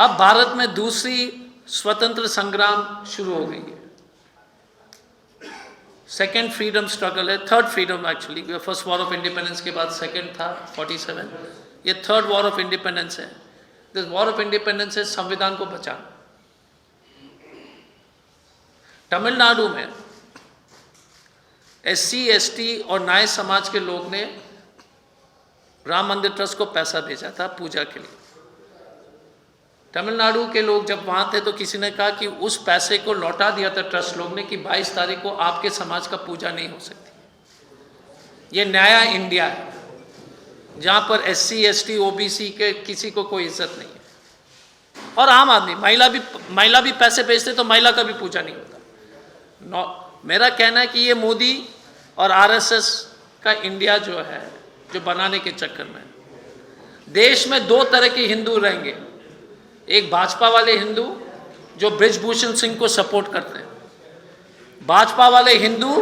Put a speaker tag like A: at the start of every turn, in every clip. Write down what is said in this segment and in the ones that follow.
A: अब भारत में दूसरी स्वतंत्र संग्राम शुरू हो गई है। सेकेंड फ्रीडम स्ट्रगल है, third freedom actually. First war of independence के बाद सेकेंड था 47, ये थर्ड वॉर ऑफ इंडिपेंडेंस है। दिस वॉर ऑफ इंडिपेंडेंस है संविधान को बचाना। तमिलनाडु में SC ST और नाय समाज के लोग ने राम मंदिर ट्रस्ट को पैसा भेजा था पूजा के लिए। तमिलनाडु के लोग जब वहाँ थे तो किसी ने कहा कि उस पैसे को लौटा दिया था ट्रस्ट लोग ने कि 22 तारीख को आपके समाज का पूजा नहीं हो सकती। ये नया इंडिया है जहाँ पर SC ST OBC के किसी को कोई इज्जत नहीं है। और आम आदमी, महिला भी पैसे भेजते तो महिला का भी पूजा नहीं होता। मेरा कहना है कि ये मोदी और RSS का इंडिया जो है, जो बनाने के चक्कर में देश में दो तरह के हिंदू रहेंगे। एक भाजपा वाले हिंदू जो बृजभूषण सिंह को सपोर्ट करते हैं, भाजपा वाले हिंदू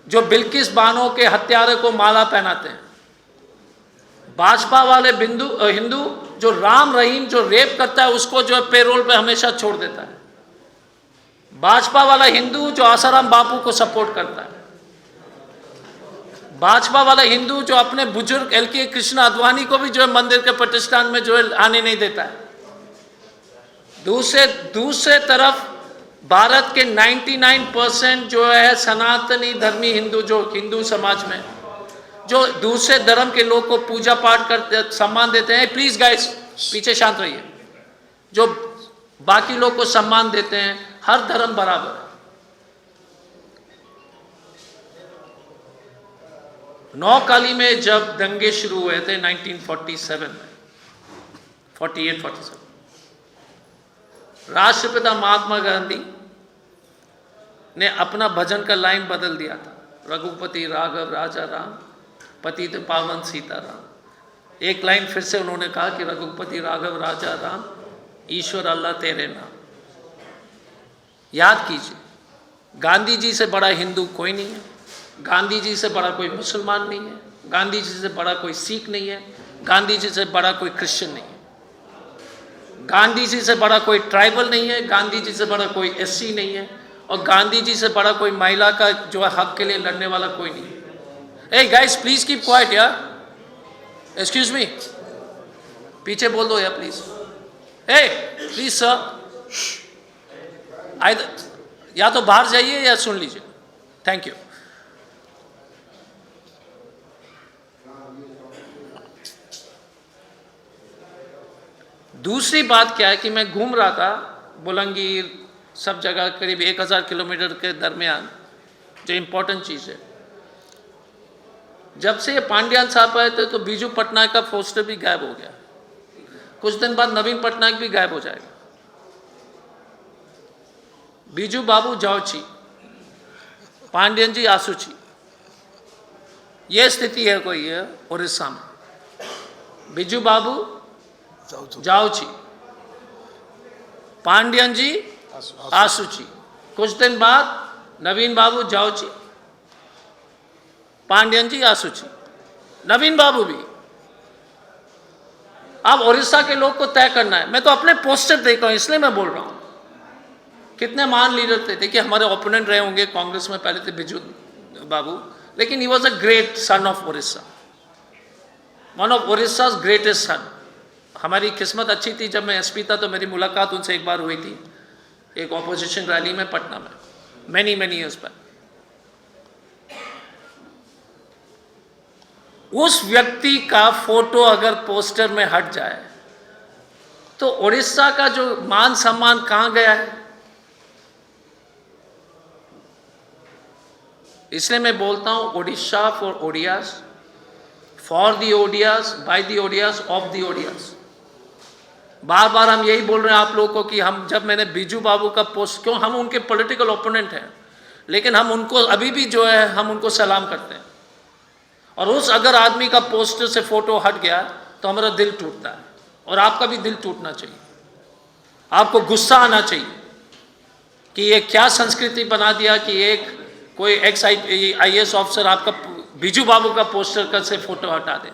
A: जो बिल्किस बानो के हत्यारे को माला पहनाते हैं, भाजपा वाले हिंदू जो राम रहीम जो रेप करता है उसको जो है पेरोल पे हमेशा छोड़ देता है, भाजपा वाला हिंदू जो आसाराम बापू को सपोर्ट करता है, भाजपा वाला हिंदू जो अपने बुजुर्ग LK कृष्ण आडवाणी को भी जो है मंदिर के प्रतिष्ठान में जो है आने नहीं देता है। दूसरे तरफ भारत के 99% जो है सनातनी धर्मी हिंदू, जो हिंदू समाज में जो दूसरे धर्म के लोग को पूजा पाठ करते सम्मान देते हैं, प्लीज गाइस पीछे शांत रहिए, जो बाकी लोग को सम्मान देते हैं, हर धर्म बराबर है। नौकाली में जब दंगे शुरू हुए थे 1947 में, 48-47, राष्ट्रपिता महात्मा गांधी ने अपना भजन का लाइन बदल दिया था, रघुपति राघव राजा राम, पतित पावन सीताराम। एक लाइन फिर से उन्होंने कहा कि रघुपति राघव राजा राम, ईश्वर अल्लाह तेरे नाम। याद कीजिए, गांधी जी से बड़ा हिंदू कोई नहीं है, गांधी जी से बड़ा कोई मुसलमान नहीं है, गांधी जी से बड़ा कोई सिख नहीं है, गांधी जी से बड़ा कोई क्रिश्चियन नहीं है, गांधी जी से बड़ा कोई ट्राइबल नहीं है, गांधी जी से बड़ा कोई SC नहीं है, और गांधी जी से बड़ा कोई महिला का जो है हक के लिए लड़ने वाला कोई नहीं है। Hey guys, please keep quiet यार। Excuse me, पीछे बोल दो यार प्लीज। Hey, please sir, या तो बाहर जाइए या सुन लीजिए। Thank you. दूसरी बात क्या है कि मैं घूम रहा था बुलंगीर सब जगह, करीब 1000 किलोमीटर के दरमियान, जो इम्पोर्टेंट चीज़ है, जब से ये पांड्यान साहब आए थे तो बीजू पटनायक का पोस्टर भी गायब हो गया। कुछ दिन बाद नवीन पटनायक भी गायब हो जाएगा। बीजू बाबू जाओची, पांड्यन जी आसूची, ये स्थिति है कोई है उड़ीसा में। बीजू बाबू जाओची, पांड्यन जी आसूची, कुछ दिन बाद नवीन बाबू जाओची, पांड्यन जी आसूची, नवीन बाबू भी। अब उड़ीसा के लोग को तय करना है। मैं तो अपने पोस्टर देख रहा हूं, इसलिए मैं बोल रहा हूं। कितने महान लीडर थे, देखिए हमारे ओपोनेंट रहे होंगे कांग्रेस में, पहले थे बिजू बाबू, लेकिन he was a great son of Orissa, one of Orissa greatest son. हमारी किस्मत अच्छी थी, जब मैं SP था तो मेरी मुलाकात उनसे एक बार हुई थी, एक ऑपोजिशन रैली में पटना में, मैनी ईयर्स बैक। उस व्यक्ति का फोटो अगर पोस्टर में हट जाए तो उड़ीसा का जो मान सम्मान कहां गया है। इसलिए मैं बोलता हूं Odisha for Odias, for the Odias, by the Odias, of the Odias. बार बार हम यही बोल रहे हैं आप लोगों को कि हम, जब मैंने बीजू बाबू का पोस्ट, क्यों, हम उनके पॉलिटिकल ओपोनेंट हैं, लेकिन हम उनको अभी भी जो है हम उनको सलाम करते हैं। और उस अगर आदमी का पोस्टर से फोटो हट गया तो हमारा दिल टूटता है, और आपका भी दिल टूटना चाहिए। आपको गुस्सा आना चाहिए कि ये क्या संस्कृति बना दिया कि एक कोई IAS ऑफिसर आपका बीजू बाबू का पोस्टर से फोटो हटा दे।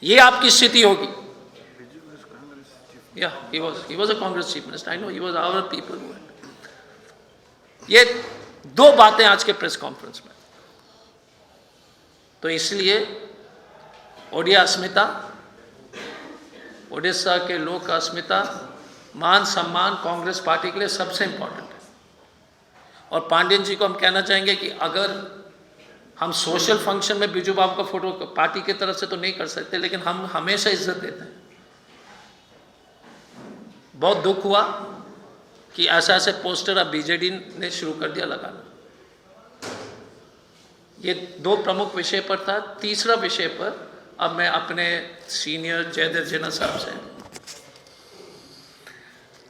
A: ये आपकी स्थिति होगी। Yeah, he was a Congress chief minister. I know he was our people who had. ये दो बातें आज के प्रेस कॉन्फ्रेंस में, तो इसलिए ओडिया अस्मिता, उड़ीसा के लोक का अस्मिता, मान सम्मान कांग्रेस पार्टी के लिए सबसे इंपॉर्टेंट है। और पांडियन जी को हम कहना चाहेंगे कि अगर हम सोशल फंक्शन में बिजू बाबू का फोटो पार्टी की तरफ से तो नहीं कर सकते, लेकिन हम हमेशा इज्जत देते हैं। बहुत दुख हुआ कि ऐसे ऐसे पोस्टर अब बीजेडी ने शुरू कर दिया लगाना। ये दो प्रमुख विषय पर था। तीसरा विषय पर अब मैं अपने सीनियर जयदेव जिन्ना साहब से,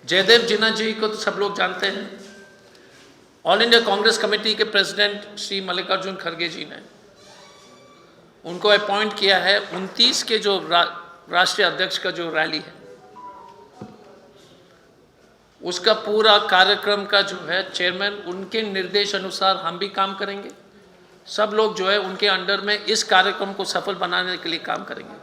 A: जयदेव जिन्ना जी को तो सब लोग जानते हैं। ऑल इंडिया कांग्रेस कमेटी के प्रेसिडेंट श्री मल्लिकार्जुन खड़गे जी ने उनको अपॉइंट किया है 29 के जो राष्ट्रीय अध्यक्ष का जो रैली है उसका पूरा कार्यक्रम का जो है चेयरमैन, उनके निर्देश अनुसार हम भी काम करेंगे। सब लोग जो है उनके अंडर में इस कार्यक्रम को सफल बनाने के लिए काम करेंगे।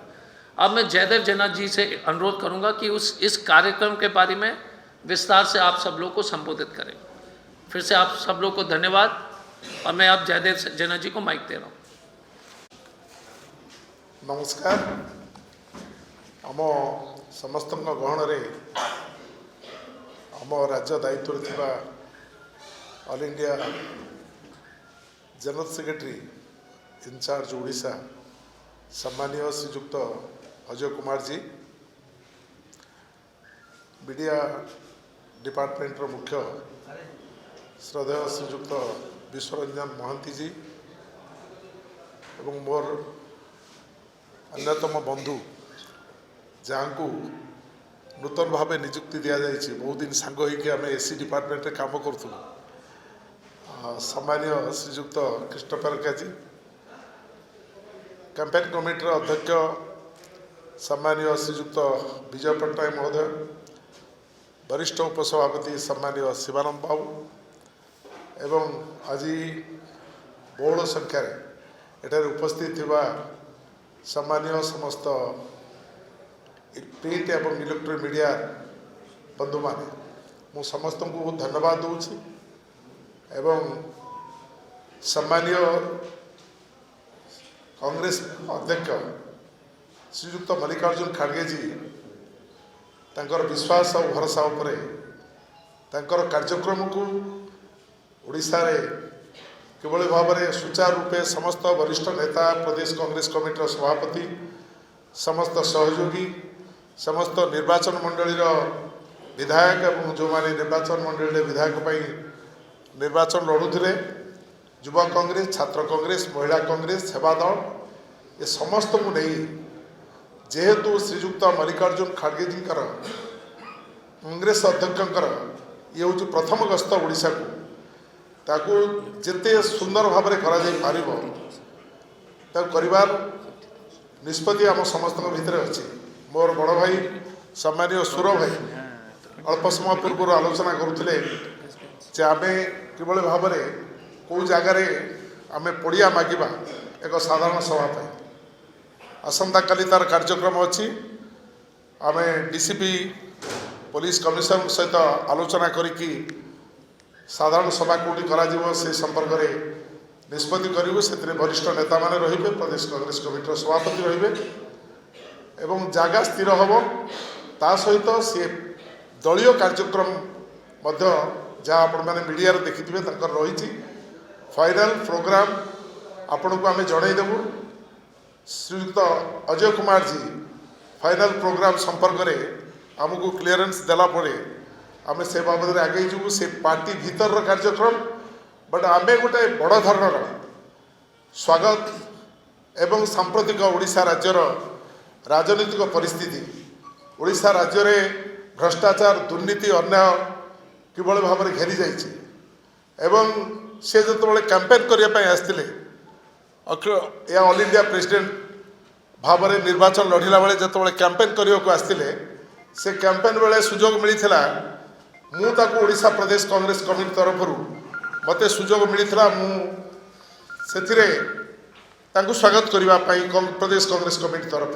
A: अब मैं जयदेव जिन्ना जी से अनुरोध करूंगा कि इस कार्यक्रम के बारे में विस्तार से आप सब लोग को संबोधित करें। फिर से आप सब लोग को धन्यवाद और मैं अब जयदेव जिन्ना जी को माइक दे रहा हूँ।
B: नमस्कार। आम समस्त गहन रे आम राज्य दायित्व थिबा all India general secretary in charge Odisha सम्मानीय श्रीयुक्त अजय कुमार जी, मीडिया डिपार्टमेंट रो मुख्य श्रद्धेय श्रीयुक्त विश्वरंजन महांती जी एवं मोर अन्यतम बंधु जहाँ को नूतन भाव निजुक्ति दि जाइए, बहुत दिन सांग होगी आम एसी डिपार्टमेंट काम करूँ। सम्मानीय श्रीयुक्त कृष्ण परका जी, कैंपेन कमिटी अध्यक्ष सम्मानीय श्रीयुक्त विजय पट्टनायक महोदय, वरिष्ठ उपसभापति सम्मानीय शिवानंद बाबू एवं आज बहुल संख्यार एठार उपस्थित थिबा सम्मानीय समस्त प्रिंट एवं इलेक्ट्रोनिक मीडिया बंधु माने, मु समस्त को बहुत धन्यवाद दूची एवं सम्मानीय कांग्रेस अध्यक्ष श्रीयुक्त मल्लिकार्जुन खड़गे जी तांकर विश्वास और भरोसा उपरे तांकर कार्यक्रम को ओडिशा रे किभली भाव में सुचारू रूपे समस्त वरिष्ठ नेता, प्रदेश कांग्रेस कमिटी सभापति, समस्त सहयोगी, समस्त निर्वाचन मंडली विधायक एवं जो माने निर्वाचन मंडली विधायक पर निर्वाचन लड़ुले, युवा कांग्रेस, छात्र कांग्रेस, महिला कांग्रेस, सेवा दल, ये समस्त को नहीं जेहेतु श्रीयुक्त मल्लिकार्जुन खड़गे जी कांग्रेस अध्यक्षर ये हूँ प्रथम गस्त ओडिशा को, ताकू जिते सुंदर भाव में कर निष्पत्ति आम समस्त भितर अच्छी। मोर बड़ भाई सम्मानीय सुर भाई अल्प समय पूर्व आलोचना करुले आम कि भाव में कौ जगार आम पड़िया मागिबा एक साधारण सभा आसंता काली तार कार्यक्रम अच्छी। आम डीसीपी पुलिस कमिश्नर सहित आलोचना करी साधारण सभा कौटी कर संपर्क में निष्पत्ति करूँ। से वरिष्ठ नेता माने रहिबे, प्रदेश कांग्रेस कमिटी सभापति रहिबे एवं जगह स्थिर हम ता सहित सी दलीय कार्यक्रम जहाँ आपण मैंने मीडिया देखिथे रही फाइनल प्रोग्राम आपण को आम जनईदेवु। श्रीयुक्त अजय कुमार जी फाइनल प्रोग्राम संपर्क में आमको क्लीयरेंस देला परे आम से बाबद आगे जीवु। से पार्टी भीतर कार्यक्रम बट आम गोटे बड़ धरणर स्वागत एवं सांप्रतिक ओडिशा राज्यर राजनीतिक परिस्थिति, ओडिशा राज्य में भ्रष्टाचार, दुर्नीति, अन्याय किभली भाव में घेरी जाइए एवं से जो कैंपेन करने आसते या ऑल इंडिया प्रेसिडेंट भाव में निर्वाचन लड़िला बेले जो कैंपेन करने को आसते से कैंपेन बेले सुजोग मिलता मुझे ओडिशा प्रदेश कांग्रेस कमिटी तरफ मते सुजोग मिलता मुझे स्वागत करने प्रदेश कांग्रेस कमिटी तरफ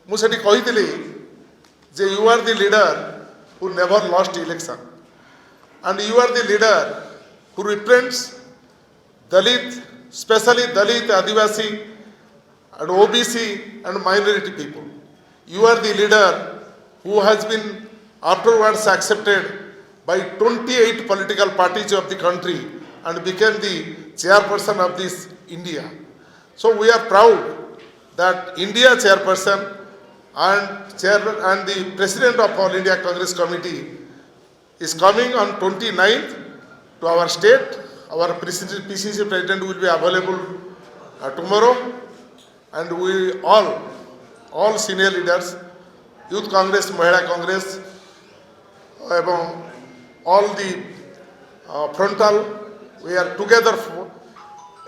B: मुझे कही जे you are the leader who never lost election, and you are the leader who represents Dalit, especially Dalit, Adivasi, and OBC and minority people. You are the leader who has been afterwards accepted by 28 political parties of the country and became the chairperson of this India. So we are proud that India chairperson and the president of All India Congress Committee is coming on 29th to our state. Our PCC president will be available tomorrow, and we all senior leaders, Youth Congress, Mahila Congress, all the frontal, we are together for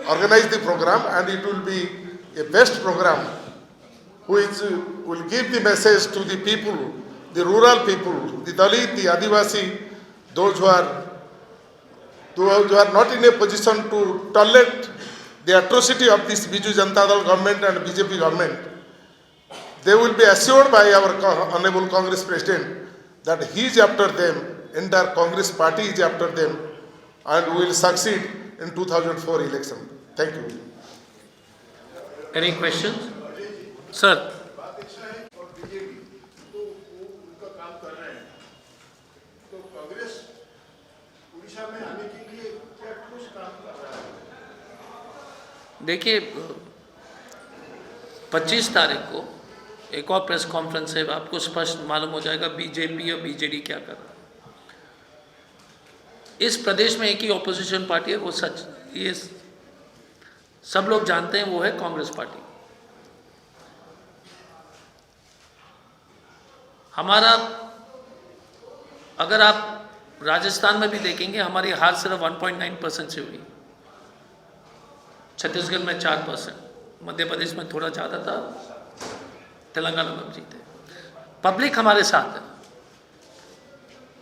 B: organize the program, and it will be a best program which will give the message to the people, the rural people, the Dalit, the Adivasi, those who are not in a position to tolerate the atrocity of this Biju Janata Dal government and BJP government. They will be assured by our Honorable Congress President that he is after them, entire Congress party is after them, and will succeed in 2004 election. Thank you.
A: Any questions? Sir. देखिए 25 तारीख को एक और press conference है, आपको स्पष्ट मालूम हो जाएगा बीजेपी और बीजेडी क्या कर रहा है। इस प्रदेश में एक ही ऑपोजिशन पार्टी है, वो सच ये सब लोग जानते हैं, वो है कांग्रेस पार्टी। हमारा अगर आप राजस्थान में भी देखेंगे, हमारी हार सिर्फ 1.9% से हुई, छत्तीसगढ़ में 4%, मध्य प्रदेश में थोड़ा ज़्यादा था, तेलंगाना में जीते। पब्लिक हमारे साथ है,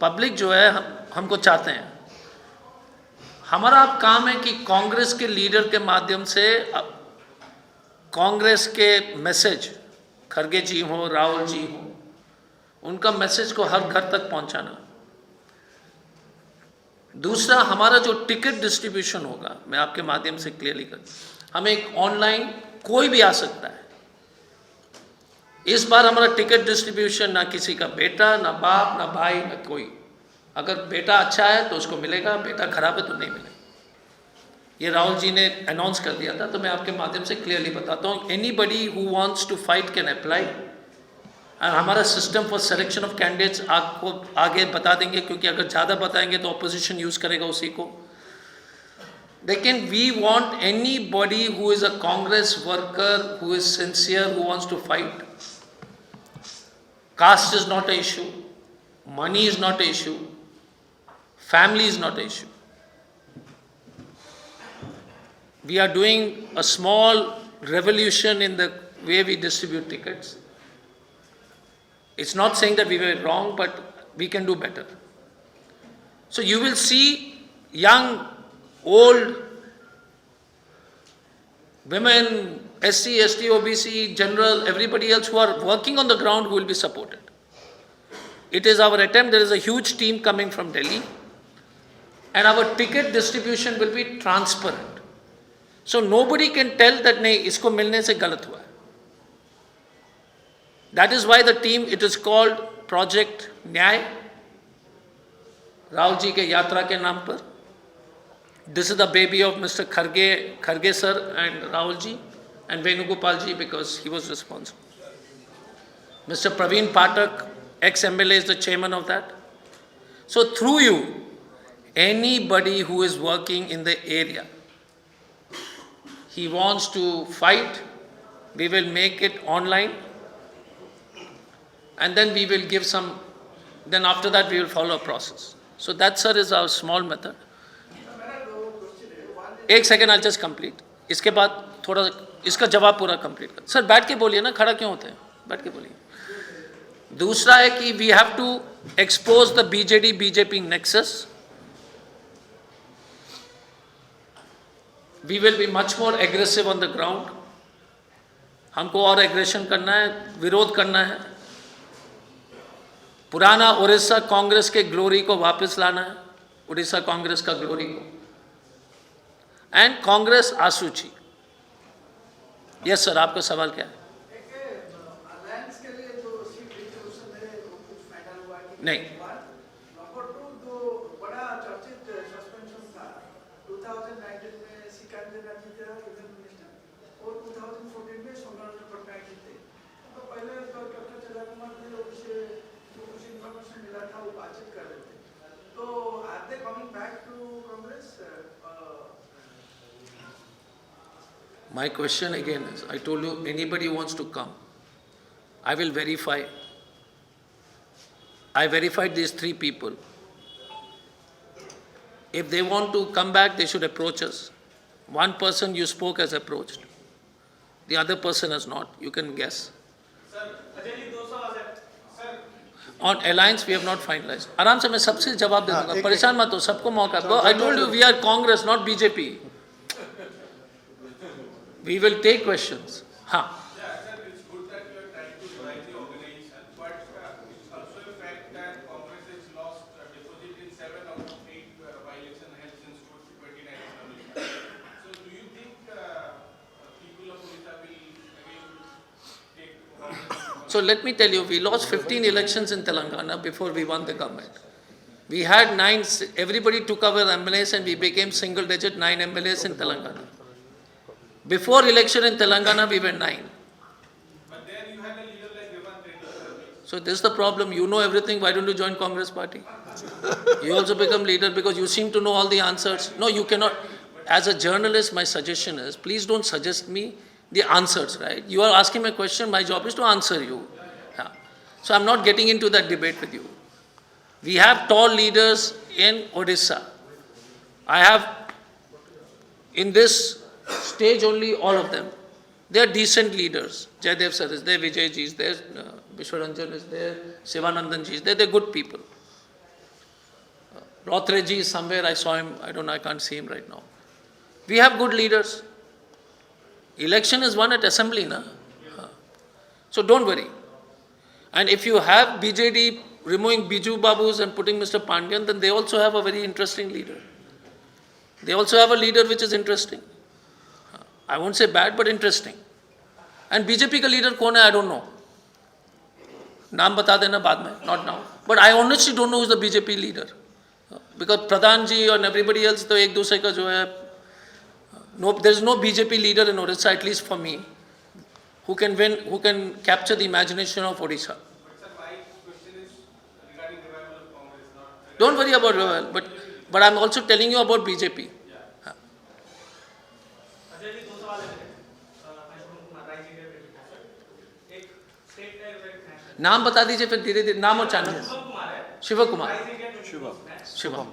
A: पब्लिक जो है हमको चाहते हैं। हमारा अब काम है कि कांग्रेस के लीडर के माध्यम से कांग्रेस के मैसेज, खड़गे जी हो, राहुल जी हो, उनका मैसेज को हर घर तक पहुंचाना। दूसरा, हमारा जो टिकट डिस्ट्रीब्यूशन होगा, मैं आपके माध्यम से क्लियरली कर, हमें एक ऑनलाइन कोई भी आ सकता है। इस बार हमारा टिकट डिस्ट्रीब्यूशन ना किसी का बेटा, ना बाप, ना भाई, ना कोई। अगर बेटा अच्छा है तो उसको मिलेगा, बेटा खराब है तो नहीं मिलेगा। ये राहुल जी ने अनाउंस कर दिया था, तो मैं आपके माध्यम से क्लियरली बताता हूँ, anybody who wants to fight can apply. और हमारा system for selection of candidates आपको आगे बता देंगे, क्योंकि अगर ज़्यादा बताएंगे तो ऑपोजिशन यूज़ करेगा उसी को। लेकिन we want anybody who is a Congress worker, who is sincere, who wants to fight. Caste is not an issue, money is not an issue, family is not an issue. We are doing a small revolution in the way we distribute tickets. It's not saying that we were wrong, but we can do better. So you will see young, old, women, SC, ST, OBC, general, everybody else who are working on the ground who will be supported. It is our attempt. There is a huge team coming from Delhi, and our ticket distribution will be transparent. So nobody can tell that नहीं इसको मिलने से गलत हुआ है. That is why the team, it is called Project न्याय, राहुल जी के यात्रा के नाम पर. This is the baby of Mr. Kharge sir and Rahul ji and Venugopal ji, because he was responsible. Mr. Praveen Patak, ex-MLA, is the chairman of that. So through you, anybody who is working in the area, he wants to fight, we will make it online, and then we will give some, then after that we will follow a process. So that, sir, is our small method. एक second, I just complete, इसके बाद थोड़ा इसका जवाब पूरा complete कर। Sir बैठ के बोलिए ना, खड़ा क्यों होते हैं, बैठ के बोलिए। दूसरा है कि we have to expose the BJD BJP nexus. We will be much more aggressive on the ground. हमको और एग्रेशन करना है, विरोध करना है। पुराना उड़ीसा कांग्रेस के ग्लोरी को वापस लाना है, उड़ीसा कांग्रेस का ग्लोरी को, एंड कांग्रेस आसूची। यस सर, आपका सवाल क्या है?
C: अलायंस के लिए जो सीट रिजर्वेशन है वो कुछ फाइनल हुआ कि
A: नहीं।
C: नंबर 2 जो बड़ा चर्चित सस्पेंशन था 2019 में सिकंदर गांधी थे यूनियन मिनिस्टर, और 2014 में सोमनाथ पटनायक जी थे। तो पहले तो डॉक्टर चंद्र कुमार थे, उनसे जो कुछ इन्फॉर्मेशन मिला था वो बातचीत कर रहे थे। तो are they coming back to Congress?
A: My question again is, I told you, anybody wants to come, I will verify. I verified these 3 people. If they want to come back, they should approach us. One person you spoke has approached. The other person has not. You can guess. On alliance, we have not finalized. आराम से मैं सबसे जवाब दे दूंगा, परेशान मत हो, सबको मौका दो. I told you we are Congress, not BJP. We will take questions. हाँ.
D: Yeah, sir, it's good that you are trying to revive the organization, but it's also a fact that Congress has lost a deposit in 7 out of 8 by-election held since 2019. So, do you think people of Odisha will again take Congress?
A: So let me tell you, we lost 15 elections in Telangana before we won the government. We had 9, everybody took our MLAs and we became single digit 9 MLAs in Telangana. Before election in Telangana, we were 9.
D: But there you had a leader like Revant Reddy.
A: So this is the problem. You know everything. Why don't you join Congress party? You also become leader because you seem to know all the answers. No, you cannot. As a journalist, my suggestion is, please don't suggest me the answers, right? You are asking me a question. My job is to answer you. Yeah. So I'm not getting into that debate with you. We have tall leaders in Odisha. I have, in this stage only, all of them. They are decent leaders. Jaydev sir is there, Vijay ji is there, Vishwaranjan is there, Sivanandan ji is there. They're good people. Rothre ji is somewhere. I saw him. I don't know. I can't see him right now. We have good leaders. Election is won at assembly, na? So don't worry. And if you have BJD removing Biju Babus and putting Mr. Pandyan, then they also have a very interesting leader. They also have a leader which is interesting. I won't say bad, but interesting. And BJP का leader कौन है? I don't know. नाम बता देना बाद में, not now. But I honestly don't know who's the BJP leader. Because Pradhan ji and everybody else तो एक दूसरे का जो है, no, there's no BJP leader in Odisha, at least for me, who can win, who can capture the imagination of Odisha.
D: But sir, my question is regarding revival of Congress, not
A: Don't worry about revival, but I'm also telling you about BJP.
E: Ajay ji, 2 सवाल है मेरे। मैं शुभम कुमार राय जी के बेटे हैं sir. एक state level पे है सर।
A: नाम बता दीजिए फिर धीरे धीरे, नाम और चैनल।
E: शुभम कुमार है।
A: शिव कुमार।
E: राय जी के शुभम।
A: शिवम।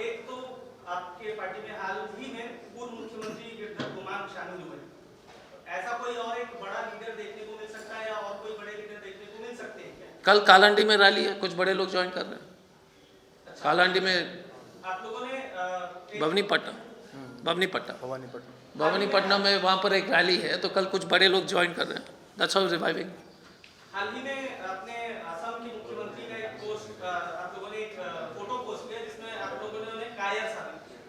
E: एक तो आपके पार्टी में हाल ही में पूर्व मुख्यमंत्री गिरधर गोमांग शामिल हुए। ऐसा कोई और एक बड़ा लीडर देखने को मिल सकता है या और कोई बड़े लीडर देखने को मिल सकते हैं क्या?
A: कल कालांडी में रैली है, कुछ बड़े लोग ज्वाइन कर रहे हैं। कालांडी में
E: आप लोगों ने
A: भवानीपट्टनम में वहाँ पर एक रैली है, तो कल कुछ बड़े लोग ज्वाइन कर रहे हैं। That's how reviving.
E: हाल ही में अपने असम के मुख्यमंत्री का एक पोस्ट, आप लोगों ने एक फोटो पोस्ट किया जिसमें आप लोगों ने उन्हें कायर साबित किया।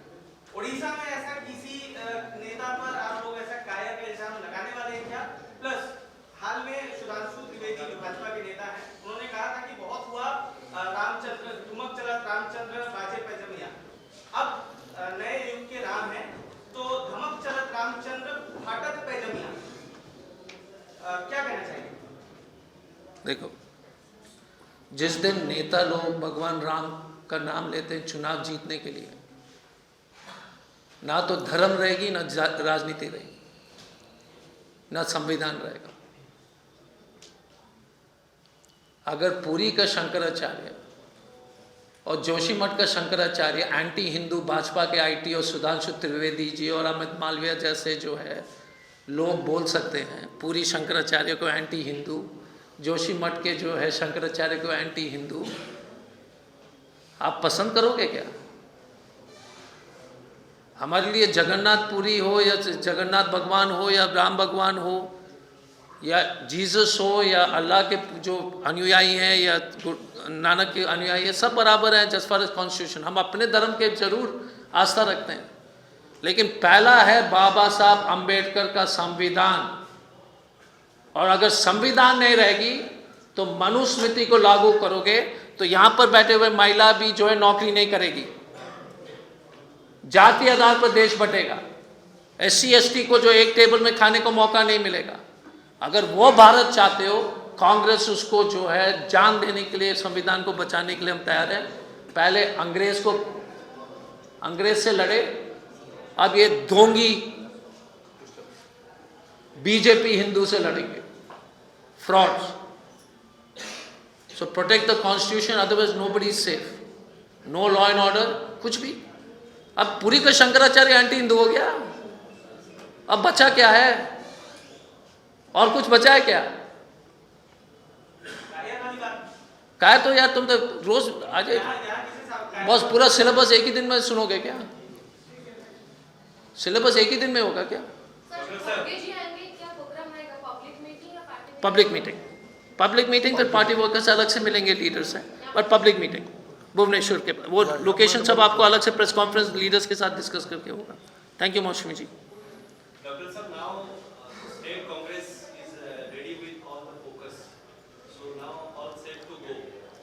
E: उड़ीसा में ऐसा किसी नेता पर आप लोग ऐसा कायर का इल्जाम लगाने वाले हैं क्या? प्लस हाल में सुधांशु त्रिवेदी जो भाजपा के नेता हैं, उन्होंने कहा था कि बहुत हुआ रामचंद्र धुमक चला, रामचंद्र बाजे पैजमिया। अब नए युग के राम हैं, तो धमक चलत रामचंद्र फाटक पैजमिया। क्या कहना चाहिए?
A: देखो, जिस दिन नेता लोग भगवान राम का नाम लेते हैं चुनाव जीतने के लिए, ना तो धर्म रहेगी, ना राजनीति रहेगी, ना संविधान रहेगा। अगर पुरी का शंकराचार्य और जोशीमठ का शंकराचार्य एंटी हिंदू, भाजपा के आईटी और सुधांशु त्रिवेदी जी और अमित मालविया जैसे जो है लोग बोल सकते हैं पूरी शंकराचार्य को एंटी हिंदू, जोशीमठ के जो है शंकराचार्य को एंटी हिंदू, आप पसंद करोगे क्या? हमारे लिए जगन्नाथ पुरी हो या जगन्नाथ भगवान हो या राम भगवान हो, या जीसस हो या अल्लाह के जो अनुयायी हैं या नानक के अनुयायी हैं, सब बराबर हैं जस फार एज कॉन्स्टिट्यूशन। हम अपने धर्म के जरूर आस्था रखते हैं, लेकिन पहला है बाबा साहब अंबेडकर का संविधान। और अगर संविधान नहीं रहेगी तो मनुस्मृति को लागू करोगे तो यहां पर बैठे हुए महिला भी जो है नौकरी नहीं करेगी, जाति आधार पर देश बटेगा, SC ST को जो एक टेबल में खाने को मौका नहीं मिलेगा। अगर वो भारत चाहते हो, कांग्रेस उसको जो है जान देने के लिए, संविधान को बचाने के लिए हम तैयार हैं। पहले अंग्रेज से लड़े, अब ये ढोंगी बीजेपी हिंदू से लड़ेंगे, frauds. So protect the constitution, otherwise nobody is safe, no law and order, कुछ भी। अब पूरी का शंकराचार्य एंटी हिंदू हो गया, अब बचा क्या है? और कुछ बचा है क्या? क्या तो यार तुम तो रोज आज बस पूरा सिलेबस एक ही दिन में सुनोगे क्या? सिलेबस एक ही दिन में होगा क्या? पब्लिक मीटिंग फिर पार्टी वर्कर्स अलग से मिलेंगे, लीडर्स हैं, पर पब्लिक मीटिंग भुवनेश्वर के, वो लोकेशन सब आपको अलग से प्रेस कॉन्फ्रेंस लीडर्स के साथ डिस्कस करके होगा। थैंक यू मौसमी जी।
F: Dr. Sir, now state Congress is ready with all the focus. So now all set to go.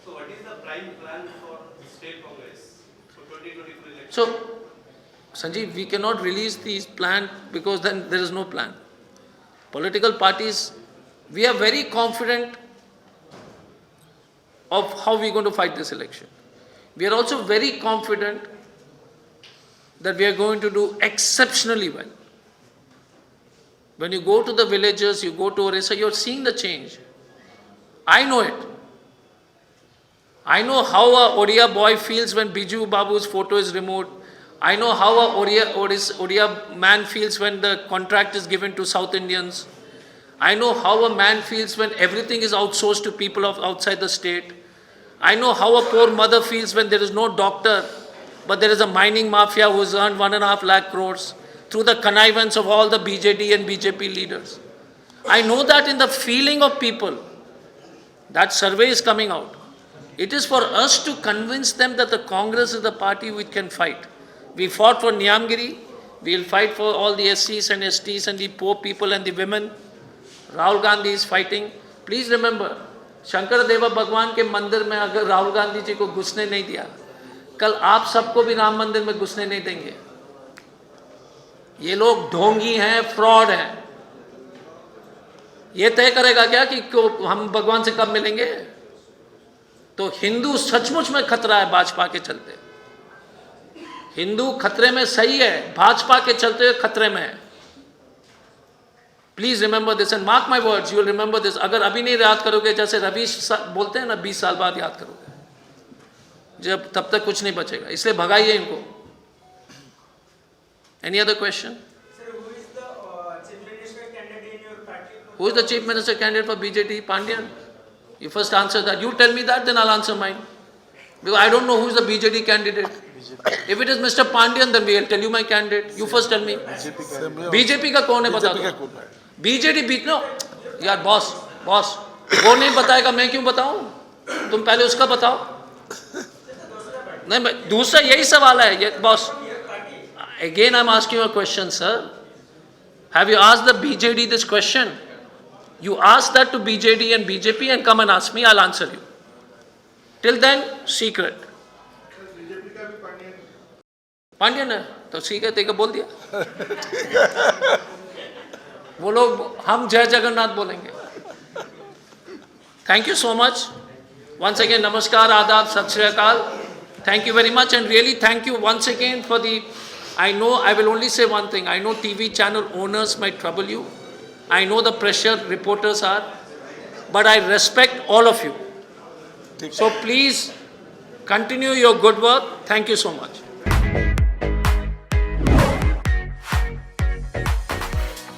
F: So what is the prime plan for state Congress for 2024 election?
A: So, Sanjeev, we cannot release these plans because then there is no plan. Political parties, we are very confident of how we are going to fight this election. We are also very confident that we are going to do exceptionally well. When you go to the villages, you go to Orissa, you're seeing the change. I know it. I know how a Odia boy feels when Biju Babu's photo is removed. I know how a Odia man feels when the contract is given to South Indians. I know how a man feels when everything is outsourced to people of outside the state. I know how a poor mother feels when there is no doctor, but there is a mining mafia who has earned 1.5 lakh crores through the connivance of all the BJD and BJP leaders. I know that in the feeling of people. That survey is coming out. It is for us to convince them that the Congress is the party which can fight. We fought for Niyamgiri. We will fight for all the SCs and STs and the poor people and the women. Rahul Gandhi is fighting. Please remember, Shankar देवा भगवान के मंदिर में अगर राहुल गांधी जी को घुसने नहीं दिया, कल आप सबको भी राम मंदिर में घुसने नहीं देंगे। ये लोग ढोंगी हैं, फ्रॉड हैं। ये तय करेगा क्या कि हम भगवान से कब मिलेंगे? तो हिंदू सचमुच में खतरा है भाजपा के चलते। हिंदू खतरे में सही है, भाजपा के चलते खतरे में है। Please remember this and mark my words, you will remember this. अगर अभी नहीं याद करोगे, जैसे रवि बोलते हैं ना, 20 साल बाद याद करोगे, जब तब तक कुछ नहीं बचेगा। इसलिए भगाइए इनको। Any other question?
C: Sir, who is the chief minister candidate in your party?
A: Who is the chief minister candidate for BJP? Pandian? You first answer that. You tell me that, then I'll answer mine. Because I don't know who is the BJP candidate. If it is Mr. Pandian, then we'll tell you my candidate. You first tell me. BJP का कौन है बता दो। BJP बीच no यार boss वो नहीं बताएगा, मैं क्यों बताऊं? तुम पहले उसका बताओ। नहीं, दूसरा यही सवाल है ये boss. Again, I'm asking you a question, sir. Have you asked the BJD this question? You ask that to BJD and BJP and come and ask me, I'll answer you. Till then, secret. Pandian है तो ठीक है, तेरे को बोल दिया। वो लोग हम जय जगन्नाथ बोलेंगे। Thank you so much. Once again, namaskar, adab, sat shri akal. Thank you very much, and really thank you once again for the. I know I will only say one thing. I know TV channel owners might trouble you. I know the pressure reporters are, but I respect all of you. So please continue your good work. Thank you so much.